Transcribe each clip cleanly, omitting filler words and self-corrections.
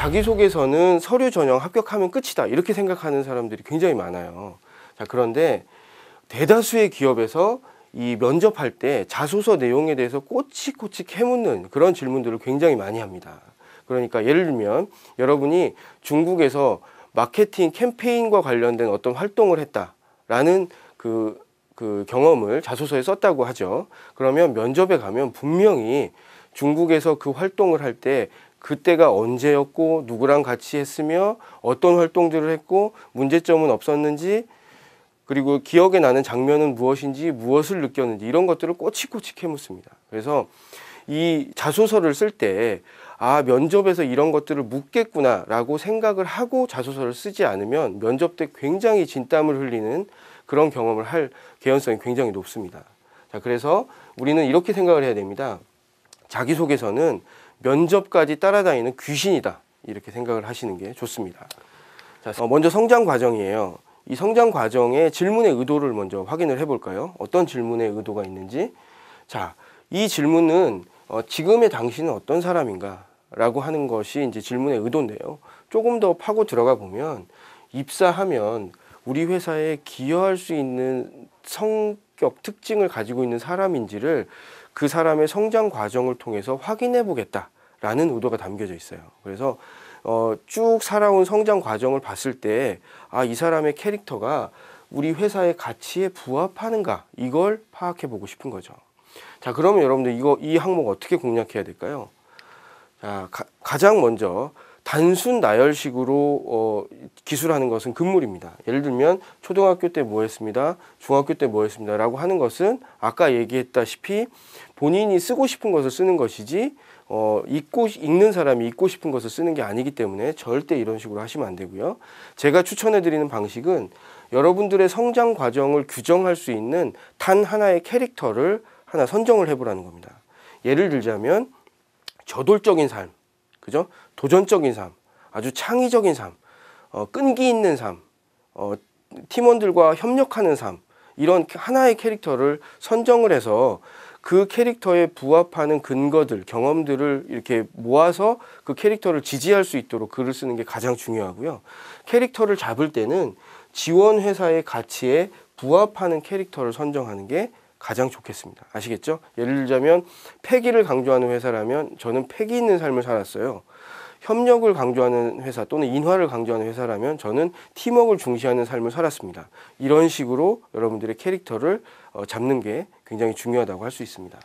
자기소개서는 서류 전형 합격하면 끝이다 이렇게 생각하는 사람들이 굉장히 많아요. 자, 그런데 대다수의 기업에서 이 면접할 때 자소서 내용에 대해서 꼬치꼬치 캐묻는 그런 질문들을 굉장히 많이 합니다. 그러니까 예를 들면 여러분이 중국에서 마케팅 캠페인과 관련된 어떤 활동을 했다라는 그 경험을 자소서에 썼다고 하죠. 그러면 면접에 가면 분명히 중국에서 그 활동을 할 때 그때가 언제였고 누구랑 같이 했으며 어떤 활동들을 했고 문제점은 없었는지 그리고 기억에 나는 장면은 무엇인지 무엇을 느꼈는지 이런 것들을 꼬치꼬치 캐묻습니다. 그래서 이 자소서를 쓸 때 아, 면접에서 이런 것들을 묻겠구나 라고 생각을 하고 자소서를 쓰지 않으면 면접 때 굉장히 진땀을 흘리는 그런 경험을 할 개연성이 굉장히 높습니다. 자, 그래서 우리는 이렇게 생각을 해야 됩니다. 자기소개서는 면접까지 따라다니는 귀신이다 이렇게 생각을 하시는 게 좋습니다. 자, 먼저 성장 과정이에요. 이 성장 과정의 질문의 의도를 먼저 확인을 해볼까요? 어떤 질문의 의도가 있는지. 자, 이 질문은 지금의 당신은 어떤 사람인가? 라고 하는 것이 이제 질문의 의도인데요. 조금 더 파고 들어가 보면 입사하면 우리 회사에 기여할 수 있는 성격, 특징을 가지고 있는 사람인지를 그 사람의 성장 과정을 통해서 확인해 보겠다라는 의도가 담겨져 있어요. 그래서 쭉 살아온 성장 과정을 봤을 때 아, 이 사람의 캐릭터가 우리 회사의 가치에 부합하는가 이걸 파악해 보고 싶은 거죠. 자, 그러면 여러분들 이 항목 어떻게 공략해야 될까요? 자, 가장 먼저 단순 나열식으로 기술하는 것은 금물입니다. 예를 들면 초등학교 때 뭐 했습니다. 중학교 때 뭐 했습니다. 라고 하는 것은 아까 얘기했다시피 본인이 쓰고 싶은 것을 쓰는 것이지 읽는 사람이 읽고 싶은 것을 쓰는 게 아니기 때문에 절대 이런 식으로 하시면 안 되고요. 제가 추천해 드리는 방식은 여러분들의 성장 과정을 규정할 수 있는 단 하나의 캐릭터를 하나 선정을 해보라는 겁니다. 예를 들자면 저돌적인 삶, 그죠? 도전적인 삶, 아주 창의적인 삶, 끈기 있는 삶, 팀원들과 협력하는 삶, 이런 하나의 캐릭터를 선정을 해서 그 캐릭터에 부합하는 근거들, 경험들을 이렇게 모아서 그 캐릭터를 지지할 수 있도록 글을 쓰는 게 가장 중요하고요. 캐릭터를 잡을 때는 지원 회사의 가치에 부합하는 캐릭터를 선정하는 게 가장 좋겠습니다. 아시겠죠? 예를 들자면 패기를 강조하는 회사라면 저는 패기 있는 삶을 살았어요. 협력을 강조하는 회사 또는 인화를 강조하는 회사라면 저는 팀워크를 중시하는 삶을 살았습니다. 이런 식으로 여러분들의 캐릭터를 잡는 게 굉장히 중요하다고 할 수 있습니다.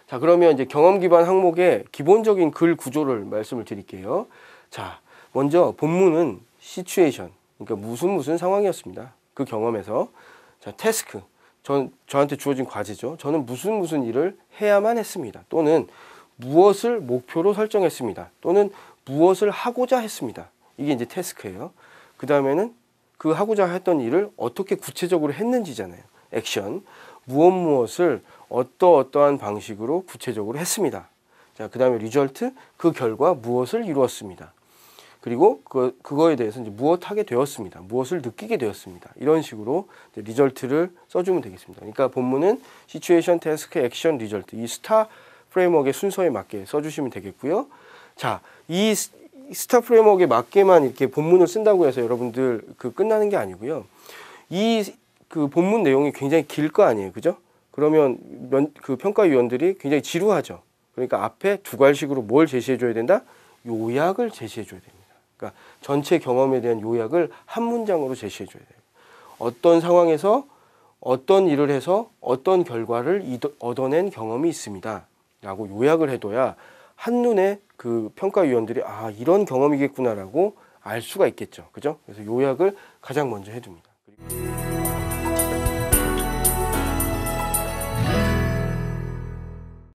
자, 그러면 이제 경험 기반 항목의 기본적인 글 구조를 말씀을 드릴게요. 자, 먼저 본문은 시츄에이션, 그러니까 무슨 상황이었습니다. 그 경험에서. 자, 태스크, 저한테 주어진 과제죠. 저는 무슨 일을 해야만 했습니다. 또는 무엇을 목표로 설정했습니다. 또는 무엇을 하고자 했습니다. 이게 이제 태스크예요. 그 다음에는 그 하고자 했던 일을 어떻게 구체적으로 했는지잖아요. 액션, 무엇을 어떠한 방식으로 구체적으로 했습니다. 자, 그 다음에 리절트, 그 결과 무엇을 이루었습니다. 그리고 그거에 대해서 이제 무엇하게 되었습니다. 무엇을 느끼게 되었습니다. 이런 식으로 이제 리절트를 써주면 되겠습니다. 그러니까 본문은 시츄에이션, 태스크, 액션, 리절트 이 스타 프레임워크의 순서에 맞게 써주시면 되겠고요. 자, 이 스타 프레임워크에 맞게만 이렇게 본문을 쓴다고 해서 여러분들 끝나는 게 아니고요. 그 본문 내용이 굉장히 길 거 아니에요, 그죠? 그러면 평가위원들이 굉장히 지루하죠. 그러니까 앞에 두괄식으로 뭘 제시해줘야 된다? 요약을 제시해줘야 됩니다. 그러니까 전체 경험에 대한 요약을 한 문장으로 제시해줘야 돼요. 어떤 상황에서 어떤 일을 해서 어떤 결과를 얻어낸 경험이 있습니다. 라고 요약을 해둬야 한눈에 그 평가위원들이 아, 이런 경험이겠구나라고 알 수가 있겠죠. 그죠? 그래서 요약을 가장 먼저 해둡니다.